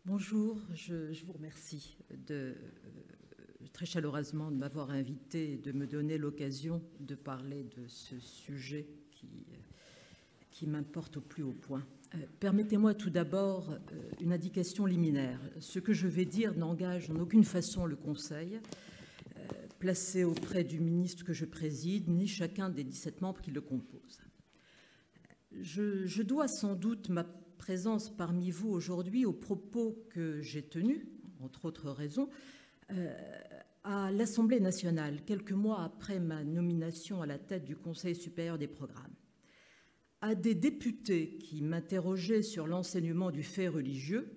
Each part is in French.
Bonjour, je vous remercie très chaleureusement de m'avoir invité et de me donner l'occasion de parler de ce sujet qui m'importe au plus haut point. Permettez-moi tout d'abord une indication liminaire. Ce que je vais dire n'engage en aucune façon le Conseil, placé auprès du ministre que je préside, ni chacun des 17 membres qui le composent. Je dois sans doute ma présence parmi vous aujourd'hui aux propos que j'ai tenus, entre autres raisons, à l'Assemblée nationale, quelques mois après ma nomination à la tête du Conseil supérieur des programmes. À des députés qui m'interrogeaient sur l'enseignement du fait religieux,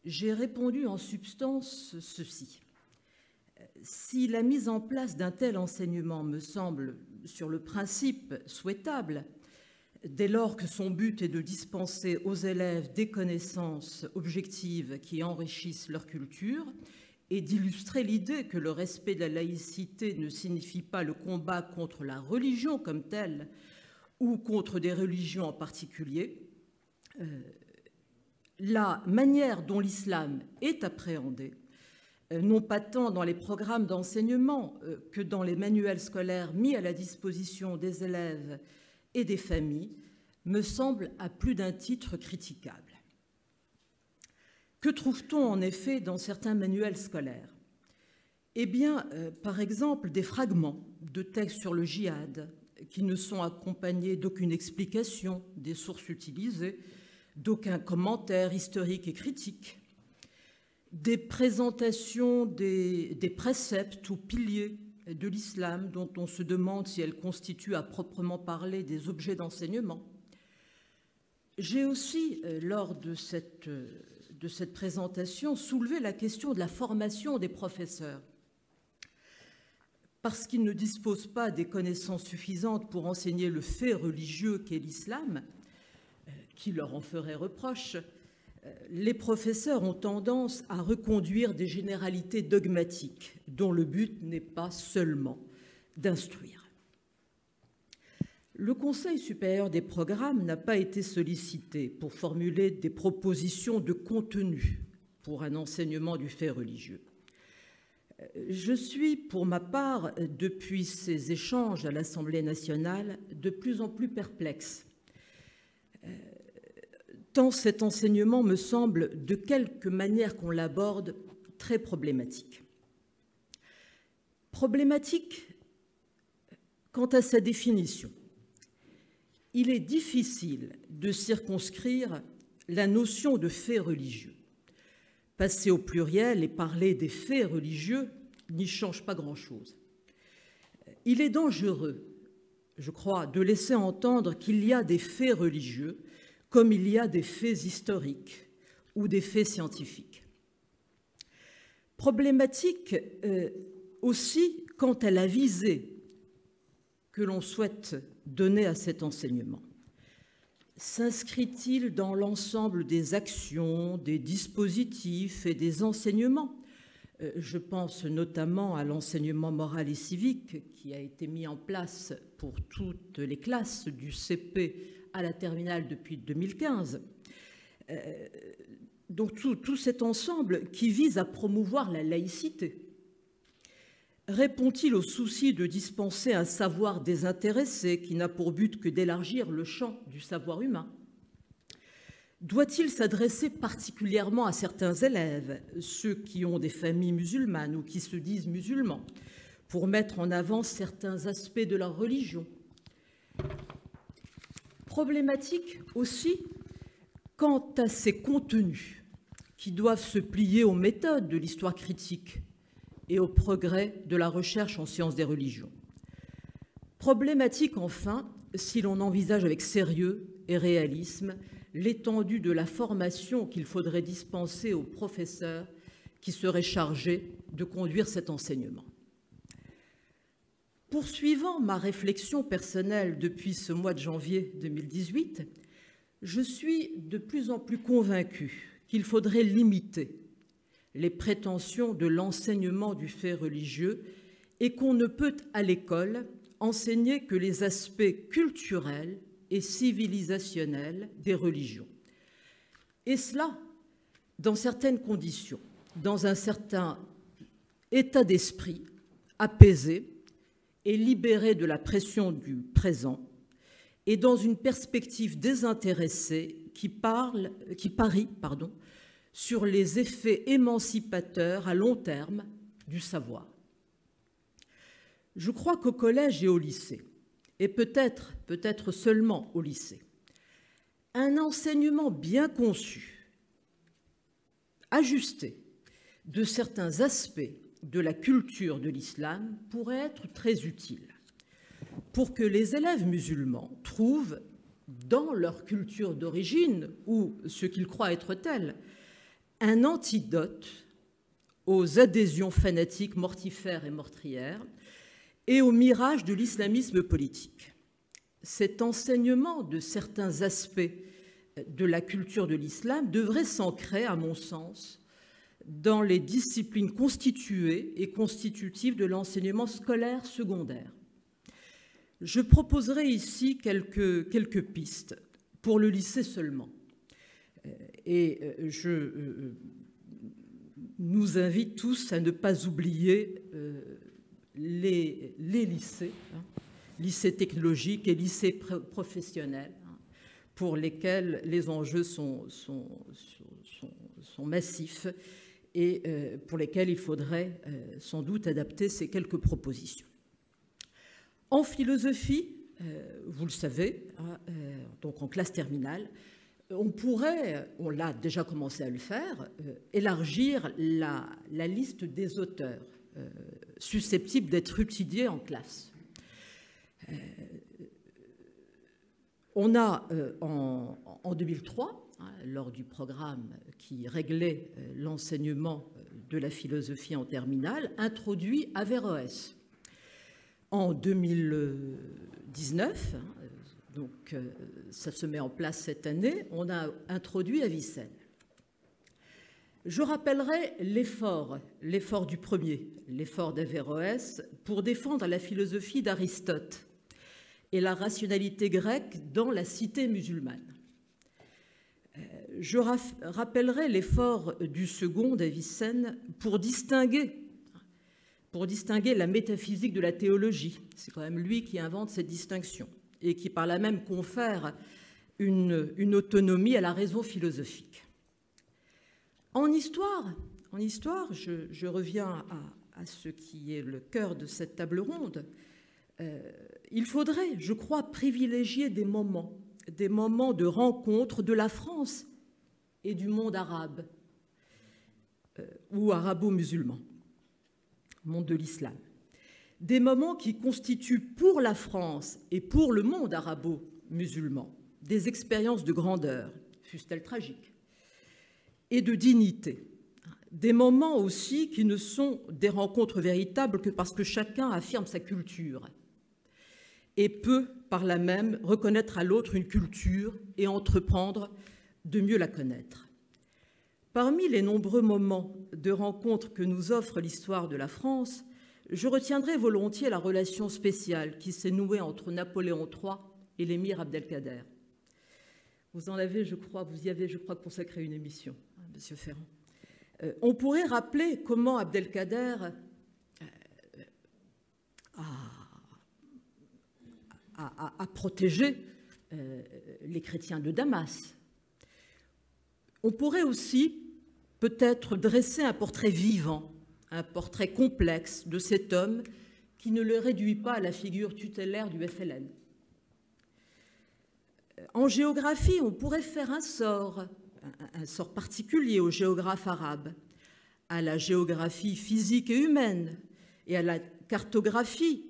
j'ai répondu en substance ceci. Si la mise en place d'un tel enseignement me semble, sur le principe, souhaitable, dès lors que son but est de dispenser aux élèves des connaissances objectives qui enrichissent leur culture et d'illustrer l'idée que le respect de la laïcité ne signifie pas le combat contre la religion comme telle ou contre des religions en particulier, la manière dont l'islam est appréhendé, non pas tant dans les programmes d'enseignement que dans les manuels scolaires mis à la disposition des élèves et des familles, me semble à plus d'un titre critiquable. Que trouve-t-on en effet dans certains manuels scolaires? Eh bien, par exemple, des fragments de textes sur le djihad qui ne sont accompagnés d'aucune explication des sources utilisées, d'aucun commentaire historique et critique, des présentations des préceptes ou piliers de l'islam dont on se demande si elles constituent à proprement parler des objets d'enseignement. J'ai aussi, lors de cette présentation, soulevé la question de la formation des professeurs. Parce qu'ils ne disposent pas des connaissances suffisantes pour enseigner le fait religieux qu'est l'islam, qui leur en ferait reproche, les professeurs ont tendance à reconduire des généralités dogmatiques dont le but n'est pas seulement d'instruire. Le Conseil supérieur des programmes n'a pas été sollicité pour formuler des propositions de contenu pour un enseignement du fait religieux. Je suis, pour ma part, depuis ces échanges à l'Assemblée nationale, de plus en plus perplexe, tant cet enseignement me semble, de quelque manière qu'on l'aborde, très problématique. Problématique quant à sa définition. Il est difficile de circonscrire la notion de fait religieux. Passer au pluriel et parler des faits religieux n'y change pas grand-chose. Il est dangereux, je crois, de laisser entendre qu'il y a des faits religieux comme il y a des faits historiques ou des faits scientifiques. Problématique aussi quant à la visée que l'on souhaite donner à cet enseignement. S'inscrit-il dans l'ensemble des actions, des dispositifs et des enseignements? Je pense notamment à l'enseignement moral et civique qui a été mis en place pour toutes les classes du CP à la terminale depuis 2015. Donc tout cet ensemble qui vise à promouvoir la laïcité. Répond-il au souci de dispenser un savoir désintéressé qui n'a pour but que d'élargir le champ du savoir humain? Doit-il s'adresser particulièrement à certains élèves, ceux qui ont des familles musulmanes ou qui se disent musulmans, pour mettre en avant certains aspects de leur religion? Problématique aussi quant à ces contenus qui doivent se plier aux méthodes de l'histoire critique et au progrès de la recherche en sciences des religions. Problématique enfin si l'on envisage avec sérieux et réalisme l'étendue de la formation qu'il faudrait dispenser aux professeurs qui seraient chargés de conduire cet enseignement. Poursuivant ma réflexion personnelle depuis ce mois de janvier 2018, je suis de plus en plus convaincue qu'il faudrait limiter les prétentions de l'enseignement du fait religieux et qu'on ne peut à l'école enseigner que les aspects culturels et civilisationnels des religions. Et cela dans certaines conditions, dans un certain état d'esprit apaisé et libéré de la pression du présent, et dans une perspective désintéressée qui parie sur les effets émancipateurs à long terme du savoir. Je crois qu'au collège et au lycée, et peut-être seulement au lycée, un enseignement bien conçu, ajusté de certains aspects de la culture de l'islam pourrait être très utile pour que les élèves musulmans trouvent dans leur culture d'origine, ou ce qu'ils croient être telle, un antidote aux adhésions fanatiques mortifères et meurtrières et au mirage de l'islamisme politique. Cet enseignement de certains aspects de la culture de l'islam devrait s'ancrer, à mon sens, dans les disciplines constituées et constitutives de l'enseignement scolaire secondaire. Je proposerai ici quelques pistes pour le lycée seulement. Et je nous invite tous à ne pas oublier les lycées, lycées technologiques et lycées professionnels, pour lesquels les enjeux sont massifs et pour lesquels il faudrait sans doute adapter ces quelques propositions. En philosophie, vous le savez, donc en classe terminale, on l'a déjà commencé à le faire, élargir la liste des auteurs susceptibles d'être étudiés en classe. On a, en 2003, lors du programme qui réglait l'enseignement de la philosophie en terminale, introduit Averroès. En 2019, donc ça se met en place cette année, on a introduit Avicenne. Je rappellerai l'effort du premier, l'effort d'Averroès, pour défendre la philosophie d'Aristote et la rationalité grecque dans la cité musulmane. Je rappellerai l'effort du second, d'Avicenne, pour distinguer la métaphysique de la théologie. C'est quand même lui qui invente cette distinction et qui, par là même, confère une autonomie à la raison philosophique. En histoire, je reviens à ce qui est le cœur de cette table ronde. Il faudrait, je crois, privilégier des moments de rencontre de la France et du monde arabe ou arabo-musulman, monde de l'islam. Des moments qui constituent pour la France et pour le monde arabo-musulman des expériences de grandeur, fussent-elles tragiques, et de dignité. Des moments aussi qui ne sont des rencontres véritables que parce que chacun affirme sa culture et peut, par là même, reconnaître à l'autre une culture et entreprendre de mieux la connaître. Parmi les nombreux moments de rencontre que nous offre l'histoire de la France, je retiendrai volontiers la relation spéciale qui s'est nouée entre Napoléon III et l'émir Abdelkader. Vous y avez, je crois, consacré une émission, Monsieur Ferrand. On pourrait rappeler comment Abdelkader a protégé les chrétiens de Damas. On pourrait aussi peut-être dresser un portrait vivant, un portrait complexe de cet homme qui ne le réduit pas à la figure tutélaire du FLN. En géographie, on pourrait faire un sort particulier aux géographes arabes, à la géographie physique et humaine et à la cartographie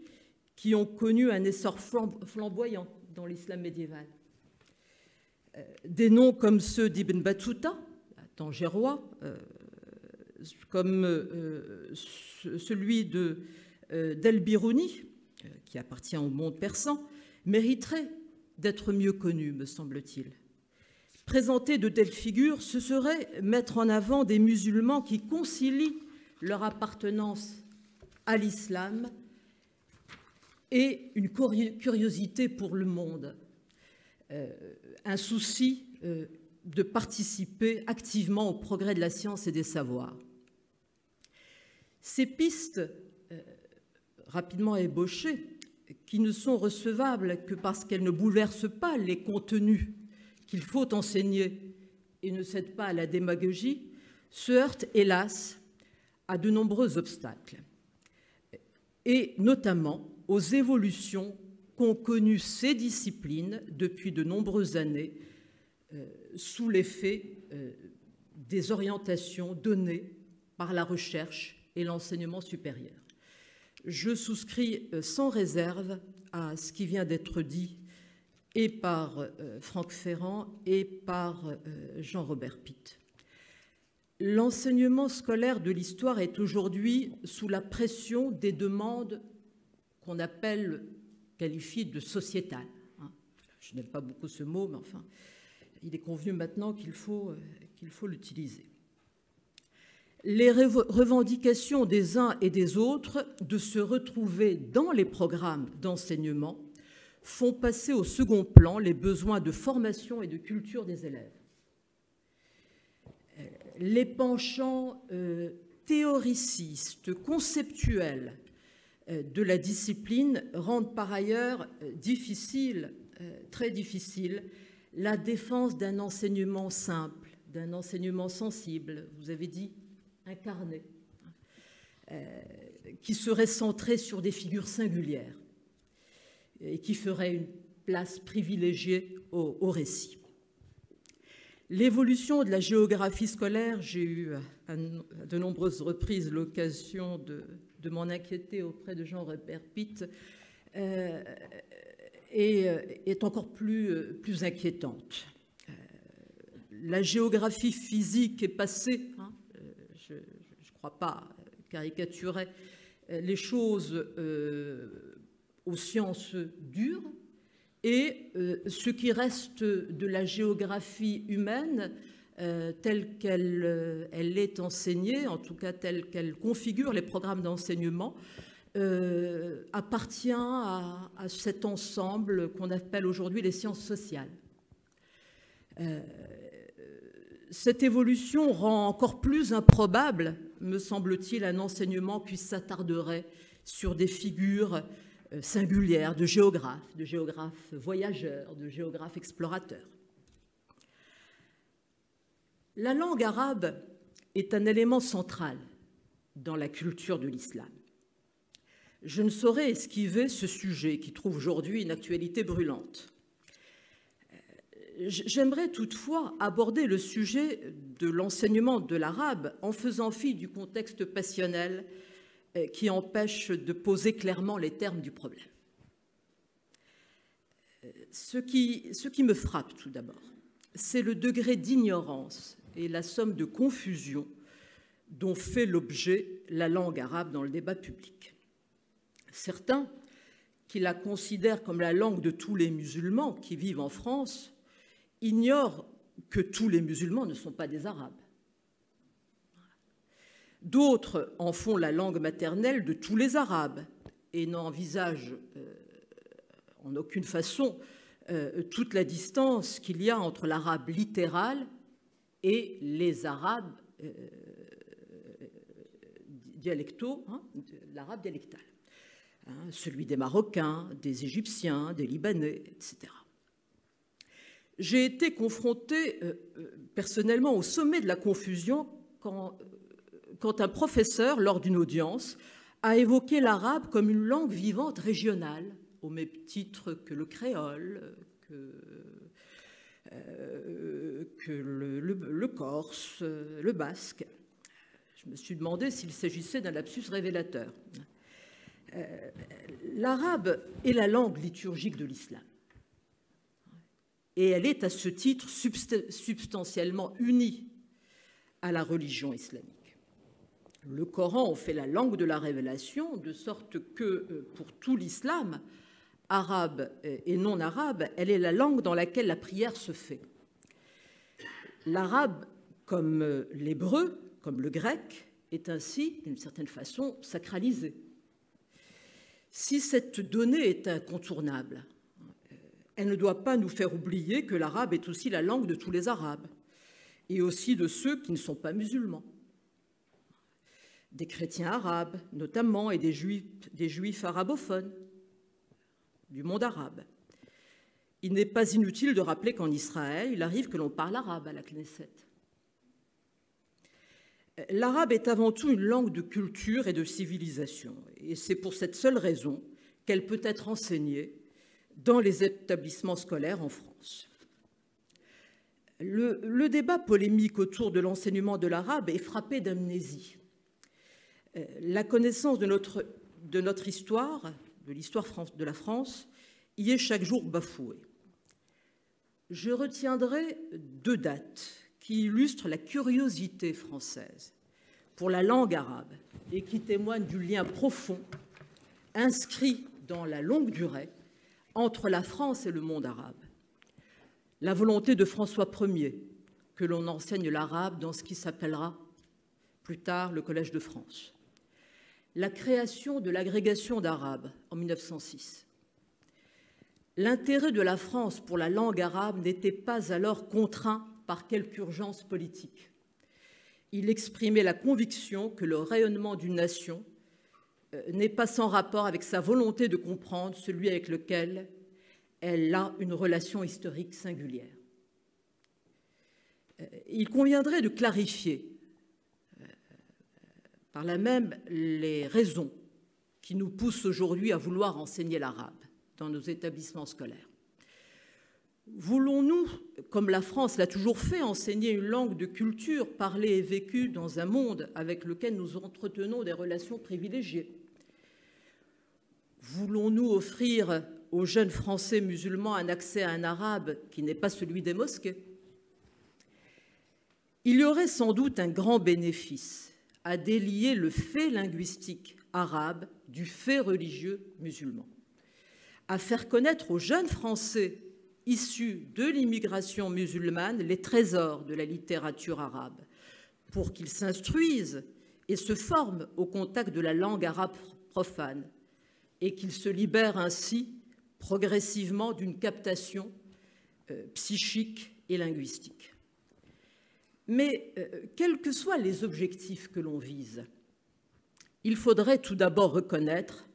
qui ont connu un essor flamboyant dans l'islam médiéval. Des noms comme ceux d'Ibn Battuta, tangérois, comme celui d'El-Biruni, qui appartient au monde persan, mériteraient d'être mieux connus, me semble-t-il. Présenter de telles figures, ce serait mettre en avant des musulmans qui concilient leur appartenance à l'islam et une curiosité pour le monde, un souci de participer activement au progrès de la science et des savoirs. Ces pistes, rapidement ébauchées, qui ne sont recevables que parce qu'elles ne bouleversent pas les contenus qu'il faut enseigner et ne cèdent pas à la démagogie, se heurtent, hélas, à de nombreux obstacles, et notamment aux évolutions qu'ont connues ces disciplines depuis de nombreuses années sous l'effet des orientations données par la recherche et l'enseignement supérieur. Je souscris sans réserve à ce qui vient d'être dit et par Franck Ferrand et par Jean-Robert Pitt. L'enseignement scolaire de l'histoire est aujourd'hui sous la pression des demandes qu'on qualifie de sociétales. Je n'aime pas beaucoup ce mot, mais enfin, il est convenu maintenant qu'il faut l'utiliser. Les revendications des uns et des autres de se retrouver dans les programmes d'enseignement font passer au second plan les besoins de formation et de culture des élèves. Les penchants théoricistes, conceptuels de la discipline rendent par ailleurs très difficile la défense d'un enseignement simple, d'un enseignement sensible, vous avez dit incarné, qui serait centré sur des figures singulières et qui ferait une place privilégiée au récit. L'évolution de la géographie scolaire, j'ai eu à de nombreuses reprises l'occasion de m'en inquiéter auprès de Jean-Robert Pitt, est encore plus inquiétante. La géographie physique est passée, je ne crois pas caricaturer les choses aux sciences dures, et ce qui reste de la géographie humaine telle qu'elle est enseignée, en tout cas telle qu'elle configure les programmes d'enseignement, appartient à cet ensemble qu'on appelle aujourd'hui les sciences sociales. Cette évolution rend encore plus improbable, me semble-t-il, un enseignement qui s'attarderait sur des figures singulières de géographes voyageurs, de géographes explorateurs. La langue arabe est un élément central dans la culture de l'islam. Je ne saurais esquiver ce sujet qui trouve aujourd'hui une actualité brûlante. J'aimerais toutefois aborder le sujet de l'enseignement de l'arabe en faisant fi du contexte passionnel qui empêche de poser clairement les termes du problème. Ce qui me frappe tout d'abord, c'est le degré d'ignorance et la somme de confusion dont fait l'objet la langue arabe dans le débat public. Certains, qui la considèrent comme la langue de tous les musulmans qui vivent en France, ignorent que tous les musulmans ne sont pas des Arabes. D'autres en font la langue maternelle de tous les Arabes et n'envisagent en aucune façon toute la distance qu'il y a entre l'arabe littéral et les arabes dialectaux, l'arabe dialectal, celui des Marocains, des Égyptiens, des Libanais, etc. J'ai été confrontée personnellement au sommet de la confusion quand un professeur, lors d'une audience, a évoqué l'arabe comme une langue vivante régionale, au même titre que le créole, que le corse, le basque. Je me suis demandé s'il s'agissait d'un lapsus révélateur. L'arabe est la langue liturgique de l'islam. Et elle est à ce titre substantiellement unie à la religion islamique. Le Coran en fait la langue de la révélation, de sorte que pour tout l'islam, arabe et non arabe, elle est la langue dans laquelle la prière se fait. L'arabe, comme l'hébreu, comme le grec, est ainsi, d'une certaine façon, sacralisé. Si cette donnée est incontournable, elle ne doit pas nous faire oublier que l'arabe est aussi la langue de tous les Arabes, et aussi de ceux qui ne sont pas musulmans. Des chrétiens arabes, notamment, et des juifs arabophones du monde arabe. Il n'est pas inutile de rappeler qu'en Israël, il arrive que l'on parle arabe à la Knesset. L'arabe est avant tout une langue de culture et de civilisation, et c'est pour cette seule raison qu'elle peut être enseignée dans les établissements scolaires en France. Le débat polémique autour de l'enseignement de l'arabe est frappé d'amnésie. La connaissance de notre histoire, de l'histoire de la France, y est chaque jour bafouée. Je retiendrai 2 dates qui illustrent la curiosité française pour la langue arabe et qui témoignent du lien profond inscrit dans la longue durée entre la France et le monde arabe. La volonté de François Ier que l'on enseigne l'arabe dans ce qui s'appellera plus tard le Collège de France. La création de l'agrégation d'arabe en 1906. L'intérêt de la France pour la langue arabe n'était pas alors contraint par quelque urgence politique. Il exprimait la conviction que le rayonnement d'une nation n'est pas sans rapport avec sa volonté de comprendre celui avec lequel elle a une relation historique singulière. Il conviendrait de clarifier par là même les raisons qui nous poussent aujourd'hui à vouloir enseigner l'arabe dans nos établissements scolaires. Voulons-nous, comme la France l'a toujours fait, enseigner une langue de culture parlée et vécue dans un monde avec lequel nous entretenons des relations privilégiées? Voulons-nous offrir aux jeunes Français musulmans un accès à un arabe qui n'est pas celui des mosquées? Il y aurait sans doute un grand bénéfice à délier le fait linguistique arabe du fait religieux musulman, à faire connaître aux jeunes Français issus de l'immigration musulmane les trésors de la littérature arabe, pour qu'ils s'instruisent et se forment au contact de la langue arabe profane, et qu'ils se libèrent ainsi progressivement d'une captation psychique et linguistique. Mais quels que soient les objectifs que l'on vise, il faudrait tout d'abord reconnaître,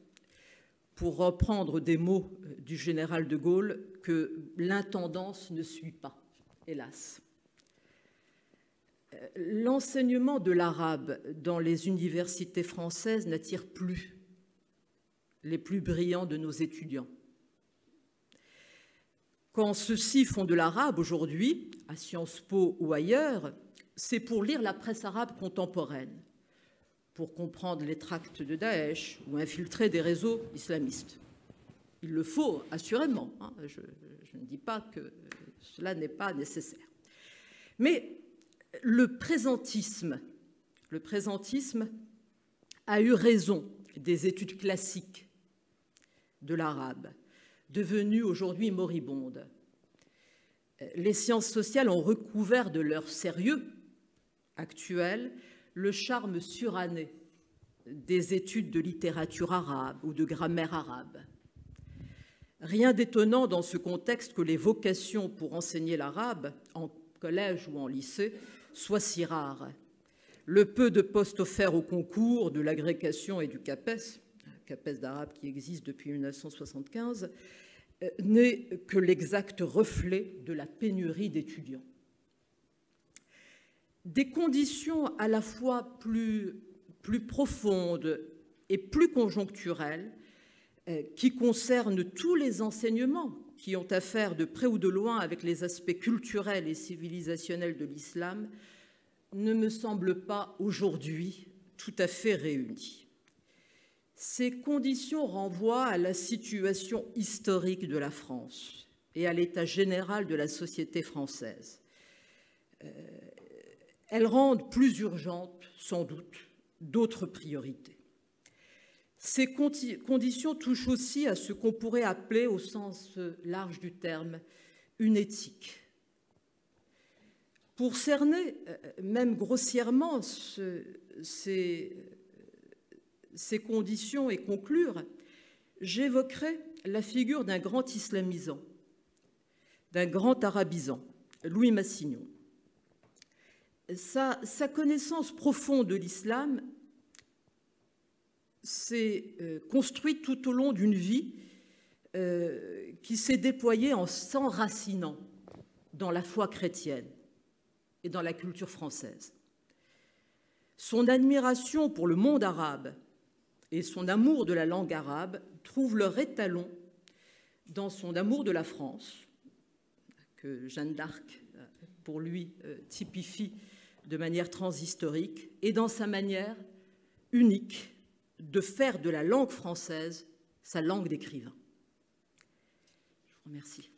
pour reprendre des mots du général de Gaulle, que l'intendance ne suit pas, hélas. L'enseignement de l'arabe dans les universités françaises n'attire plus les plus brillants de nos étudiants. Quand ceux-ci font de l'arabe aujourd'hui, à Sciences Po ou ailleurs, c'est pour lire la presse arabe contemporaine, pour comprendre les tracts de Daesh ou infiltrer des réseaux islamistes. Il le faut, assurément. Je ne dis pas que cela n'est pas nécessaire. Mais le présentisme a eu raison des études classiques de l'arabe, devenues aujourd'hui moribondes. Les sciences sociales ont recouvert de leur sérieux actuel le charme suranné des études de littérature arabe ou de grammaire arabe. Rien d'étonnant dans ce contexte que les vocations pour enseigner l'arabe, en collège ou en lycée, soient si rares. Le peu de postes offerts au concours de l'agrégation et du CAPES d'arabe qui existe depuis 1975, n'est que l'exact reflet de la pénurie d'étudiants. Des conditions à la fois plus profondes et plus conjoncturelles qui concernent tous les enseignements qui ont affaire de près ou de loin avec les aspects culturels et civilisationnels de l'islam ne me semblent pas aujourd'hui tout à fait réunies. Ces conditions renvoient à la situation historique de la France et à l'état général de la société française. Elles rendent plus urgentes, sans doute, d'autres priorités. Ces conditions touchent aussi à ce qu'on pourrait appeler, au sens large du terme, une éthique. Pour cerner, même grossièrement, ces conditions et conclure, j'évoquerai la figure d'un grand islamisant d'un grand arabisant, Louis Massignon. Sa connaissance profonde de l'islam s'est construite tout au long d'une vie qui s'est déployée en s'enracinant dans la foi chrétienne et dans la culture française. Son admiration pour le monde arabe et son amour de la langue arabe trouvent leur étalon dans son amour de la France, que Jeanne d'Arc, pour lui, typifie de manière transhistorique, et dans sa manière unique de faire de la langue française sa langue d'écrivain. Je vous remercie.